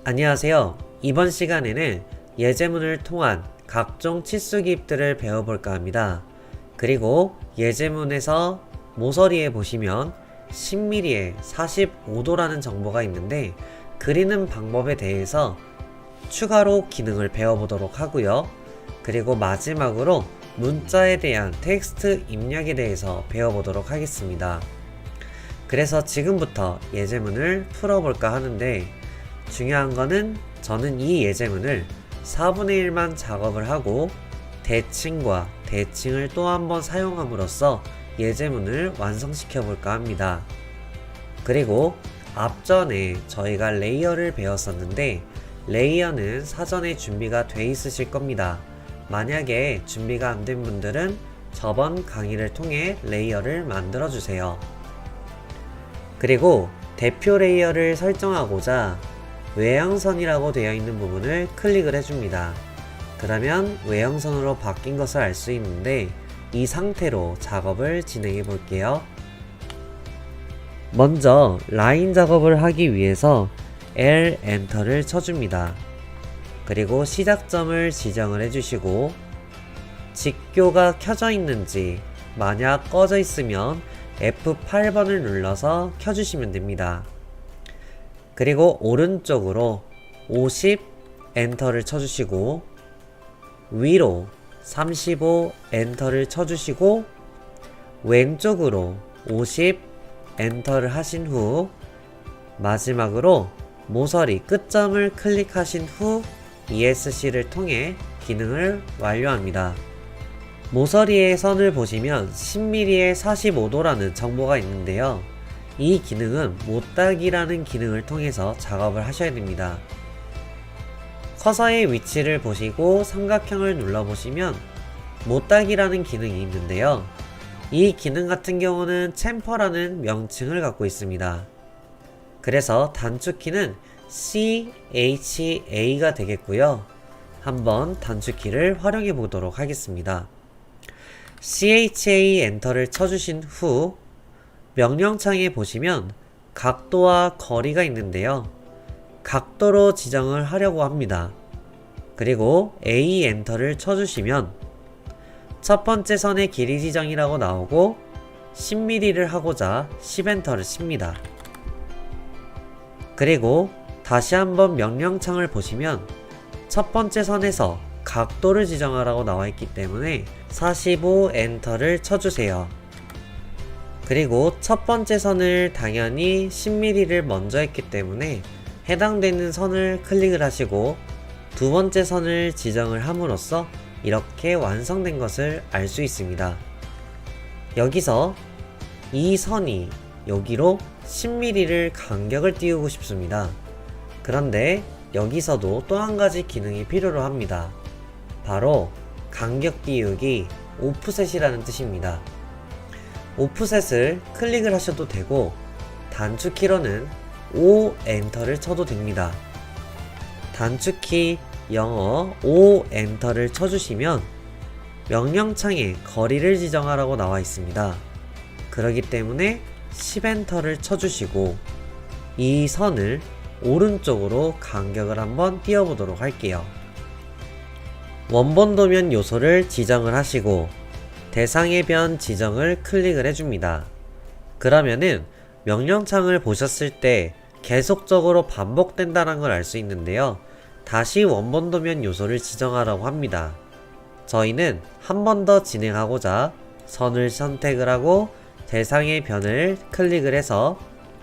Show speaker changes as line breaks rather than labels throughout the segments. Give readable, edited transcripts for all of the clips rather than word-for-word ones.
안녕하세요. 이번 시간에는 예제문을 통한 각종 치수 기입들을 배워볼까 합니다. 그리고 예제문에서 모서리에 보시면 10mm에 45도라는 정보가 있는데 그리는 방법에 대해서 추가로 기능을 배워보도록 하고요. 그리고 마지막으로 문자에 대한 텍스트 입력에 대해서 배워보도록 하겠습니다. 그래서 지금부터 예제문을 풀어볼까 하는데 중요한 거는 저는 이 예제문을 4분의 1만 작업을 하고 대칭과 대칭을 또 한번 사용함으로써 예제문을 완성시켜 볼까 합니다. 그리고 앞전에 저희가 레이어를 배웠었는데 레이어는 사전에 준비가 돼 있으실 겁니다. 만약에 준비가 안 된 분들은 저번 강의를 통해 레이어를 만들어 주세요. 그리고 대표 레이어를 설정하고자 외형선이라고 되어 있는 부분을 클릭을 해줍니다. 그러면 외형선으로 바뀐 것을 알 수 있는데 이 상태로 작업을 진행해 볼게요. 먼저 라인 작업을 하기 위해서 L 엔터를 쳐줍니다. 그리고 시작점을 지정을 해주시고 직교가 켜져 있는지 만약 꺼져 있으면 F8번을 눌러서 켜주시면 됩니다. 그리고 오른쪽으로 50 엔터를 쳐주시고 위로 35 엔터를 쳐주시고 왼쪽으로 50 엔터를 하신 후 마지막으로 모서리 끝점을 클릭하신 후 ESC를 통해 기능을 완료합니다. 모서리의 선을 보시면 10mm에 45도라는 정보가 있는데요. 이 기능은 못따기라는 기능을 통해서 작업을 하셔야 됩니다. 커서의 위치를 보시고 삼각형을 눌러보시면 못따기라는 기능이 있는데요. 이 기능 같은 경우는 챔퍼라는 명칭을 갖고 있습니다. 그래서 단축키는 CHA가 되겠고요. 한번 단축키를 활용해 보도록 하겠습니다. CHA 엔터를 쳐주신 후 명령창에 보시면 각도와 거리가 있는데요. 각도로 지정을 하려고 합니다. 그리고 A 엔터를 쳐주시면 첫 번째 선의 길이 지정이라고 나오고 10mm를 하고자 10 엔터를 칩니다. 그리고 다시 한번 명령창을 보시면 첫 번째 선에서 각도를 지정하라고 나와 있기 때문에 45 엔터를 쳐주세요. 그리고 첫 번째 선을 당연히 10mm를 먼저 했기 때문에 해당되는 선을 클릭을 하시고 두 번째 선을 지정을 함으로써 이렇게 완성된 것을 알 수 있습니다. 여기서 이 선이 여기로 10mm를 간격을 띄우고 싶습니다. 그런데 여기서도 또 한 가지 기능이 필요로 합니다. 바로 간격 띄우기 오프셋이라는 뜻입니다. 오프셋을 클릭을 하셔도 되고 단축키로는 O 엔터를 쳐도 됩니다. 단축키 영어 O 엔터를 쳐주시면 명령창에 거리를 지정하라고 나와 있습니다. 그렇기 때문에 10 엔터를 쳐주시고 이 선을 오른쪽으로 간격을 한번 띄워보도록 할게요. 원본 도면 요소를 지정을 하시고 대상의 변 지정을 클릭을 해줍니다. 그러면은 명령창을 보셨을 때 계속적으로 반복된다는 걸 알 수 있는데요. 다시 원본 도면 요소를 지정하라고 합니다. 저희는 한 번 더 진행하고자 선을 선택을 하고 대상의 변을 클릭을 해서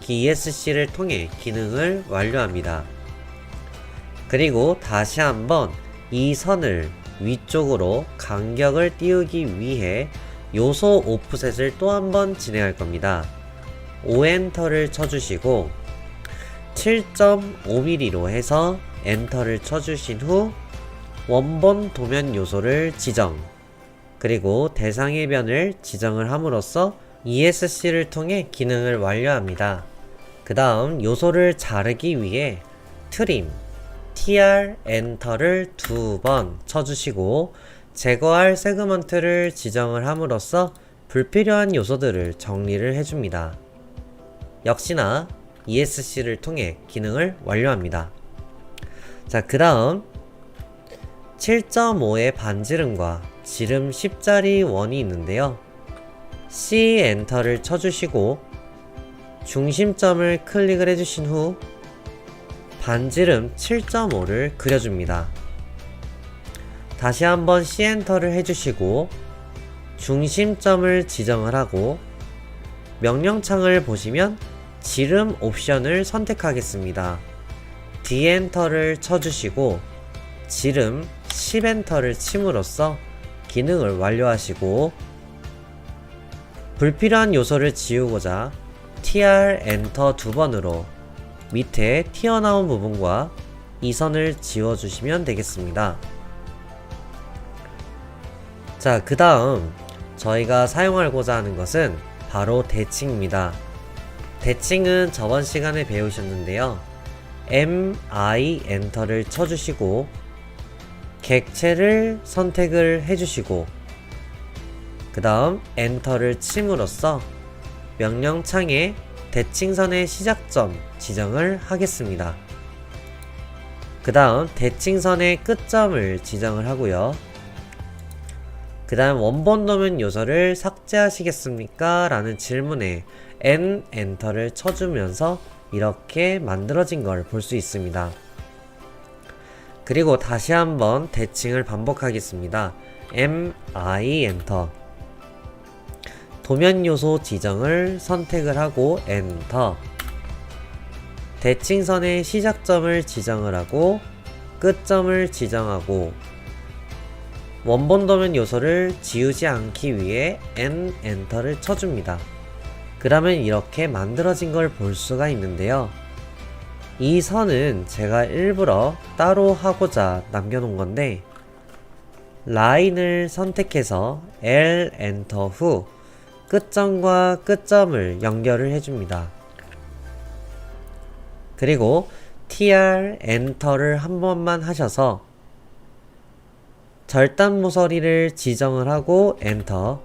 ESC를 통해 기능을 완료합니다. 그리고 다시 한번 이 선을 위쪽으로 간격을 띄우기 위해 요소 오프셋을 또 한번 진행할 겁니다. O 엔터를 쳐주시고 7.5mm로 해서 엔터를 쳐주신 후 원본 도면 요소를 지정 그리고 대상의 변을 지정을 함으로써 ESC를 통해 기능을 완료합니다. 그 다음 요소를 자르기 위해 트림 TR 엔터를 2번 쳐주시고 제거할 세그먼트를 지정을 함으로써 불필요한 요소들을 정리를 해줍니다. 역시나 ESC를 통해 기능을 완료합니다. 자, 그 다음 7.5의 반지름과 지름 10짜리 원이 있는데요. C 엔터를 쳐주시고 중심점을 클릭을 해주신 후 반지름 7.5를 그려줍니다. 다시 한번 C 엔터를 해주시고 중심점을 지정을 하고 명령창을 보시면 지름 옵션을 선택하겠습니다. D 엔터를 쳐주시고 지름 10 엔터를 침으로써 기능을 완료하시고 불필요한 요소를 지우고자 TR 엔터 2번으로 밑에 튀어나온 부분과 이 선을 지워주시면 되겠습니다. 자, 그 다음 저희가 사용하고자 하는 것은 바로 대칭입니다. 대칭은 저번 시간에 배우셨는데요. MI 엔터를 쳐주시고 객체를 선택을 해주시고 그 다음 엔터를 침으로써 명령창에 대칭선의 시작점 지정을 하겠습니다. 그 다음 대칭선의 끝점을 지정을 하고요. 그 다음 원본 도면 요소를 삭제하시겠습니까? 라는 질문에 N 엔터를 쳐주면서 이렇게 만들어진 걸 볼 수 있습니다. 그리고 다시 한번 대칭을 반복하겠습니다. MI 엔터 도면 요소 지정을 선택을 하고 엔터 대칭선의 시작점을 지정을 하고 끝점을 지정하고 원본 도면 요소를 지우지 않기 위해 N 엔터를 쳐줍니다. 그러면 이렇게 만들어진 걸 볼 수가 있는데요. 이 선은 제가 일부러 따로 하고자 남겨놓은 건데 라인을 선택해서 L 엔터 후 끝점과 끝점을 연결을 해줍니다. 그리고 TR 엔터를 한 번만 하셔서 절단 모서리를 지정을 하고 엔터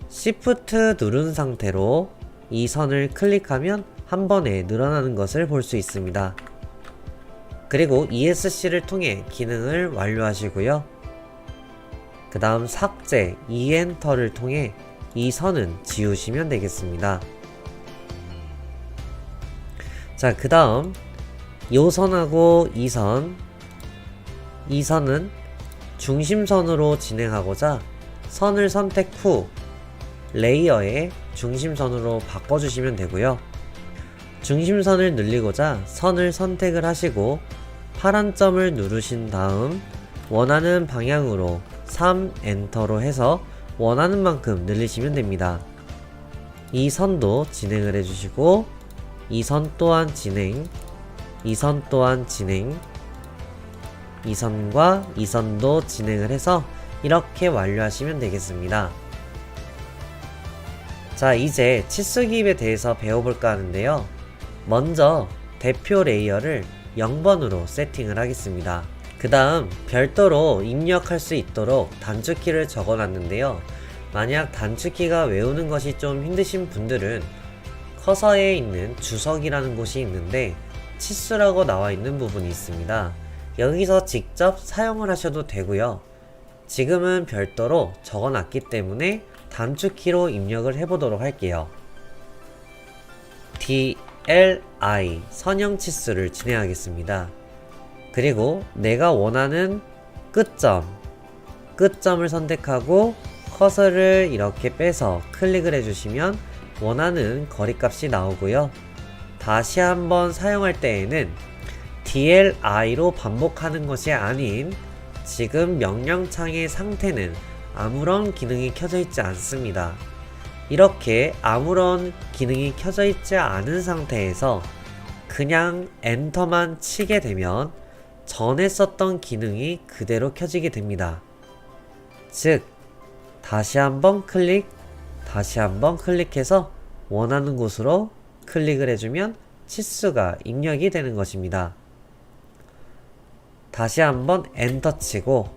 Shift 누른 상태로 이 선을 클릭하면 한 번에 늘어나는 것을 볼 수 있습니다. 그리고 ESC를 통해 기능을 완료하시고요. 그 다음 삭제 E 엔터를 통해 이 선은 지우시면 되겠습니다. 자, 그 다음 요 선하고 이 선은 중심선으로 진행하고자 선을 선택 후 레이어에 중심선으로 바꿔주시면 되고요. 중심선을 늘리고자 선을 선택을 하시고 파란 점을 누르신 다음 원하는 방향으로 3 엔터로 해서 원하는 만큼 늘리시면 됩니다. 이 선도 진행을 해주시고 이 선 또한 진행, 이 선 또한 진행, 이 선과 이 선도 진행을 해서 이렇게 완료하시면 되겠습니다. 자, 이제 치수 기입에 대해서 배워볼까 하는데요. 먼저 대표 레이어를 0번으로 세팅을 하겠습니다. 그 다음 별도로 입력할 수 있도록 단축키를 적어놨는데요. 만약 단축키가 외우는 것이 좀 힘드신 분들은 커서에 있는 주석이라는 곳이 있는데 치수라고 나와 있는 부분이 있습니다. 여기서 직접 사용을 하셔도 되고요. 지금은 별도로 적어놨기 때문에 단축키로 입력을 해보도록 할게요. DLI 선형 치수를 진행하겠습니다. 그리고 내가 원하는 끝점을 선택하고 커서를 이렇게 빼서 클릭을 해주시면 원하는 거리값이 나오고요. 다시 한번 사용할 때에는 DLI로 반복하는 것이 아닌 지금 명령창의 상태는 아무런 기능이 켜져 있지 않습니다. 이렇게 아무런 기능이 켜져 있지 않은 상태에서 그냥 엔터만 치게 되면 전에 썼던 기능이 그대로 켜지게 됩니다. 즉 다시 한번 클릭해서 원하는 곳으로 클릭을 해주면 치수가 입력이 되는 것입니다. 다시 한번 엔터 치고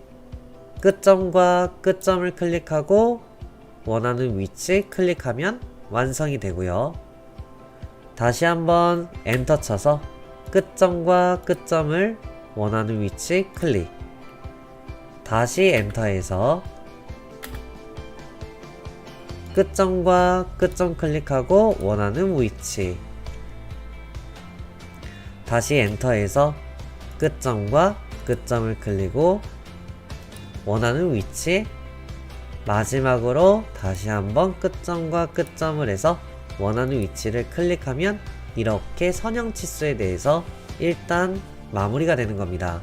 끝점과 끝점을 클릭하고 원하는 위치 클릭하면 완성이 되고요. 다시 한번 엔터 쳐서 끝점과 끝점을 원하는 위치 클릭. 다시 엔터해서 끝점과 끝점 클릭하고 원하는 위치. 다시 엔터해서 끝점과 끝점을 클릭하고 원하는 위치. 마지막으로 다시 한번 끝점과 끝점을 해서 원하는 위치를 클릭하면 이렇게 선형 치수에 대해서 일단 마무리가 되는 겁니다.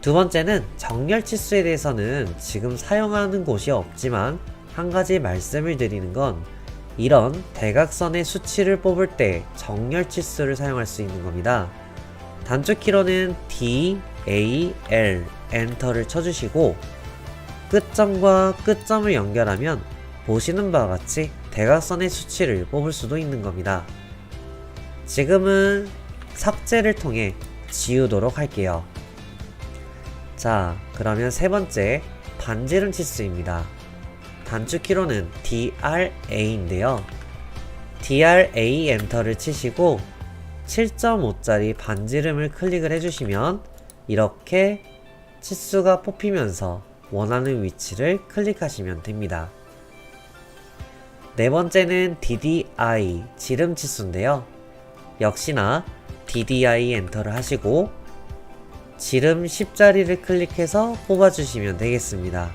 두 번째는 정렬 치수에 대해서는 지금 사용하는 곳이 없지만 한 가지 말씀을 드리는 건 이런 대각선의 수치를 뽑을 때 정렬 치수를 사용할 수 있는 겁니다. 단축 키로는 D, A, L 엔터를 쳐주시고 끝점과 끝점을 연결하면 보시는 바와 같이 대각선의 수치를 뽑을 수도 있는 겁니다. 지금은 삭제를 통해 지우도록 할게요. 자, 그러면 세 번째 반지름 치수입니다. 단축 키로는 DRA인데요. DRA 엔터를 치시고 7.5짜리 반지름을 클릭을 해주시면 이렇게 치수가 뽑히면서 원하는 위치를 클릭하시면 됩니다. 네 번째는 DDI 지름 치수인데요. 역시나 DDI 엔터를 하시고 지름 10자리를 클릭해서 뽑아주시면 되겠습니다.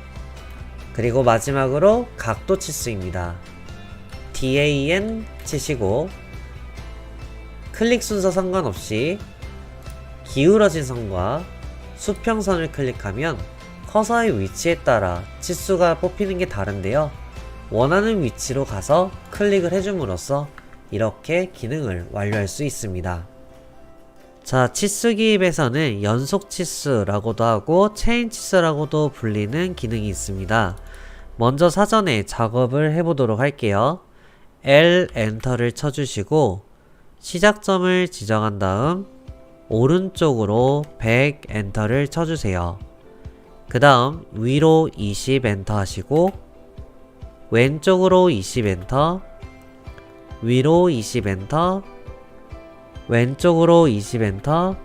그리고 마지막으로 각도 치수입니다. DAN 치시고 클릭 순서 상관없이 기울어진 선과 수평선을 클릭하면 커서의 위치에 따라 치수가 뽑히는 게 다른데요. 원하는 위치로 가서 클릭을 해줌으로써 이렇게 기능을 완료할 수 있습니다. 자, 치수 기입에서는 연속 치수라고도 하고 체인 치수라고도 불리는 기능이 있습니다. 먼저 사전에 작업을 해보도록 할게요. L 엔터를 쳐주시고 시작점을 지정한 다음 오른쪽으로 100 엔터를 쳐주세요. 그 다음 위로 20 엔터 하시고 왼쪽으로 20 엔터, 위로 20 엔터, 왼쪽으로 20 엔터,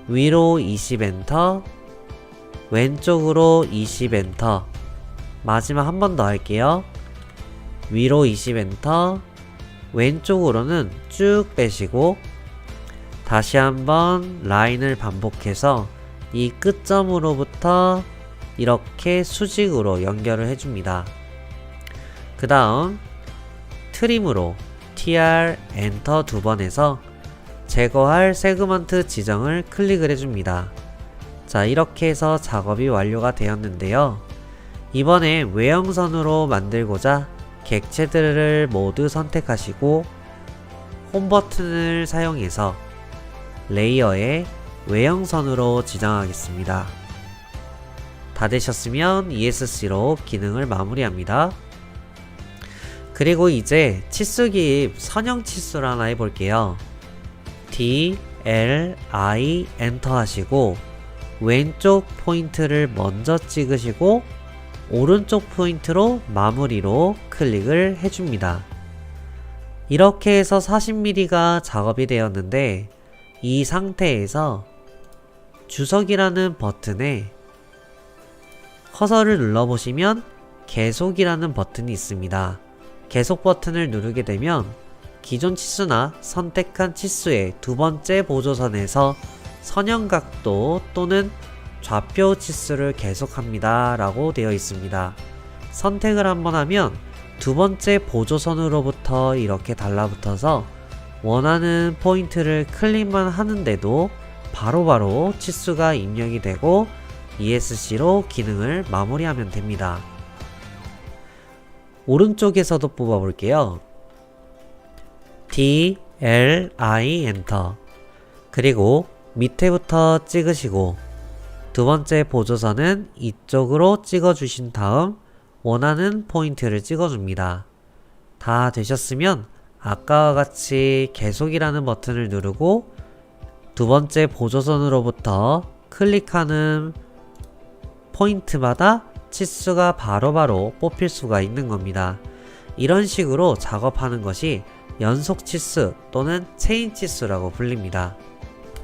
위로 20 엔터, 왼쪽으로 20 엔터. 마지막 한 번 더 할게요. 위로 20 엔터, 왼쪽으로는 쭉 빼시고 다시 한번 라인을 반복해서 이 끝점으로부터 이렇게 수직으로 연결을 해줍니다. 그 다음 트림으로 TR 엔터 두 번 해서 제거할 세그먼트 지정을 클릭을 해줍니다. 자, 이렇게 해서 작업이 완료가 되었는데요. 이번에 외형선으로 만들고자 객체들을 모두 선택하시고 홈 버튼을 사용해서 레이어에 외형선으로 지정하겠습니다. 다 되셨으면 ESC로 기능을 마무리합니다. 그리고 이제 치수 기입 선형 치수를 하나 해볼게요. D, L, I 엔터 하시고 왼쪽 포인트를 먼저 찍으시고 오른쪽 포인트로 마무리로 클릭을 해줍니다. 이렇게 해서 40mm가 작업이 되었는데 이 상태에서 주석이라는 버튼에 커서를 눌러보시면 계속이라는 버튼이 있습니다. 계속 버튼을 누르게 되면 기존 치수나 선택한 치수의 두 번째 보조선에서 선형각도 또는 좌표 치수를 계속합니다 라고 되어 있습니다. 선택을 한번 하면 두 번째 보조선으로부터 이렇게 달라붙어서 원하는 포인트를 클릭만 하는데도 바로바로 치수가 입력이 되고 ESC로 기능을 마무리하면 됩니다. 오른쪽에서도 뽑아볼게요. D, L, I 엔터. 그리고 밑에부터 찍으시고 두 번째 보조선은 이쪽으로 찍어주신 다음 원하는 포인트를 찍어줍니다. 다 되셨으면 아까와 같이 계속이라는 버튼을 누르고 두 번째 보조선으로부터 클릭하는 포인트마다 치수가 바로바로 뽑힐 수가 있는 겁니다. 이런 식으로 작업하는 것이 연속 치수 또는 체인 치수라고 불립니다.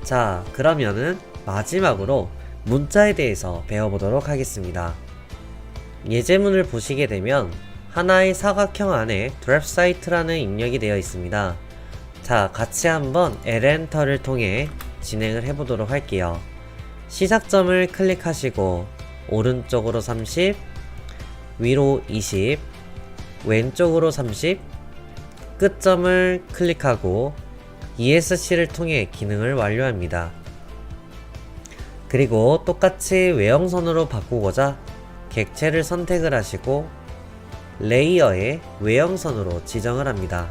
자, 그러면은 마지막으로 문자에 대해서 배워보도록 하겠습니다. 예제문을 보시게 되면 하나의 사각형 안에 드랍사이트라는 입력이 되어 있습니다. 자, 같이 한번 엘엔터를 통해 진행을 해보도록 할게요. 시작점을 클릭하시고 오른쪽으로 30, 위로 20, 왼쪽으로 30, 끝점을 클릭하고 ESC를 통해 기능을 완료합니다. 그리고 똑같이 외형선으로 바꾸고자 객체를 선택을 하시고 레이어에 외형선으로 지정을 합니다.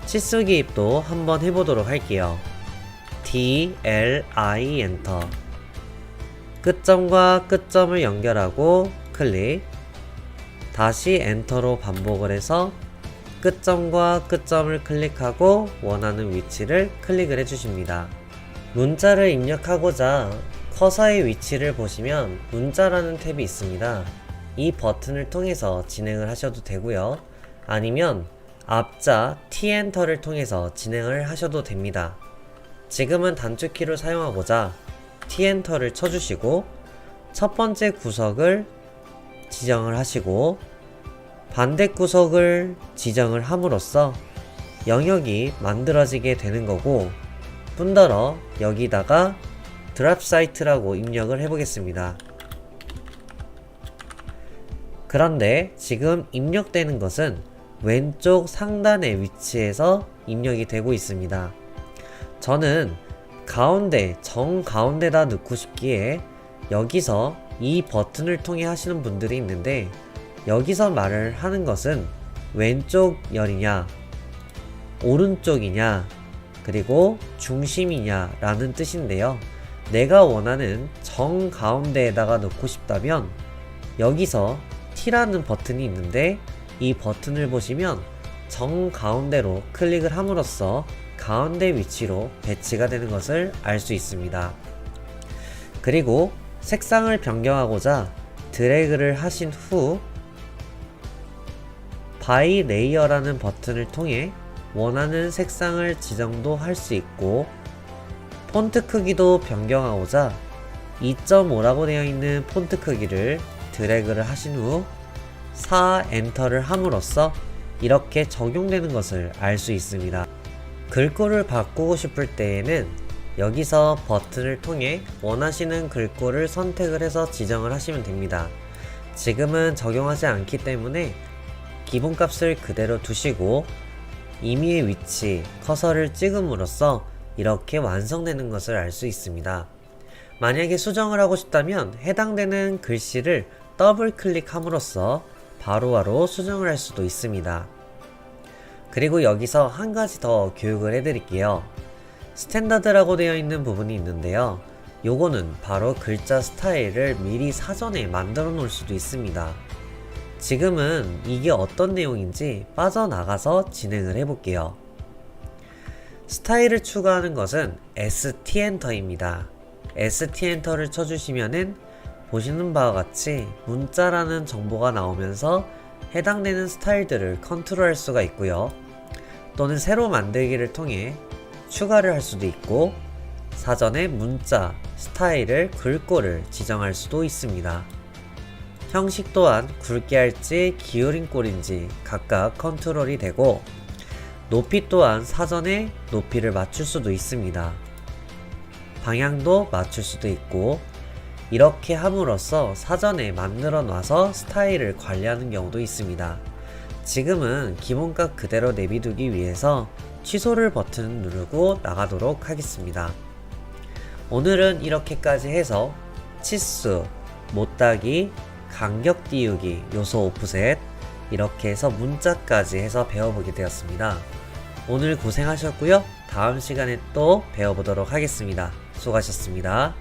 치수 기입도 한번 해보도록 할게요. DLI 엔터. 끝점과 끝점을 연결하고 클릭. 다시 엔터로 반복을 해서 끝점과 끝점을 클릭하고 원하는 위치를 클릭을 해주십니다. 문자를 입력하고자 커서의 위치를 보시면 문자라는 탭이 있습니다. 이 버튼을 통해서 진행을 하셔도 되고요. 아니면 앞자 T 엔터를 통해서 진행을 하셔도 됩니다. 지금은 단축키를 사용하고자 T 엔터를 쳐주시고 첫 번째 구석을 지정을 하시고 반대 구석을 지정을 함으로써 영역이 만들어지게 되는 거고, 뿐더러 여기다가 드랍 사이트라고 입력을 해보겠습니다. 그런데 지금 입력되는 것은 왼쪽 상단의 위치에서 입력이 되고 있습니다. 저는 가운데, 정가운데다 넣고 싶기에 여기서 이 버튼을 통해 하시는 분들이 있는데, 여기서 말을 하는 것은 왼쪽 열이냐 오른쪽이냐 그리고 중심이냐 라는 뜻인데요. 내가 원하는 정가운데에다가 넣고 싶다면 여기서 T라는 버튼이 있는데, 이 버튼을 보시면 정가운데로 클릭을 함으로써 가운데 위치로 배치가 되는 것을 알 수 있습니다. 그리고 색상을 변경하고자 드래그를 하신 후 바이 레이어라는 버튼을 통해 원하는 색상을 지정도 할 수 있고, 폰트 크기도 변경하고자 2.5라고 되어 있는 폰트 크기를 드래그를 하신 후 4 엔터를 함으로써 이렇게 적용되는 것을 알 수 있습니다. 글꼴을 바꾸고 싶을 때에는 여기서 버튼을 통해 원하시는 글꼴을 선택을 해서 지정을 하시면 됩니다. 지금은 적용하지 않기 때문에 기본값을 그대로 두시고 임의의 위치, 커서를 찍음으로써 이렇게 완성되는 것을 알 수 있습니다. 만약에 수정을 하고 싶다면 해당되는 글씨를 더블 클릭함으로써 바로바로 수정을 할 수도 있습니다. 그리고 여기서 한 가지 더 교육을 해드릴게요. 스탠다드라고 되어 있는 부분이 있는데요. 요거는 바로 글자 스타일을 미리 사전에 만들어 놓을 수도 있습니다. 지금은 이게 어떤 내용인지 빠져나가서 진행을 해볼게요. 스타일을 추가하는 것은 ST 엔터입니다. ST 엔터를 쳐주시면은 보시는 바와 같이 문자라는 정보가 나오면서 해당되는 스타일들을 컨트롤할 수가 있고요. 또는 새로 만들기를 통해 추가를 할 수도 있고, 사전에 문자, 스타일을 글꼴을 지정할 수도 있습니다. 형식 또한 굵게 할지 기울인 꼴인지 각각 컨트롤이 되고, 높이 또한 사전에 높이를 맞출 수도 있습니다. 방향도 맞출 수도 있고, 이렇게 함으로써 사전에 만들어 놔서 스타일을 관리하는 경우도 있습니다. 지금은 기본값 그대로 내비두기 위해서 취소를 버튼을 누르고 나가도록 하겠습니다. 오늘은 이렇게까지 해서 치수, 못따기, 간격 띄우기, 요소 오프셋, 이렇게 해서 문자까지 해서 배워보게 되었습니다. 오늘 고생하셨고요. 다음 시간에 또 배워보도록 하겠습니다. 수고하셨습니다.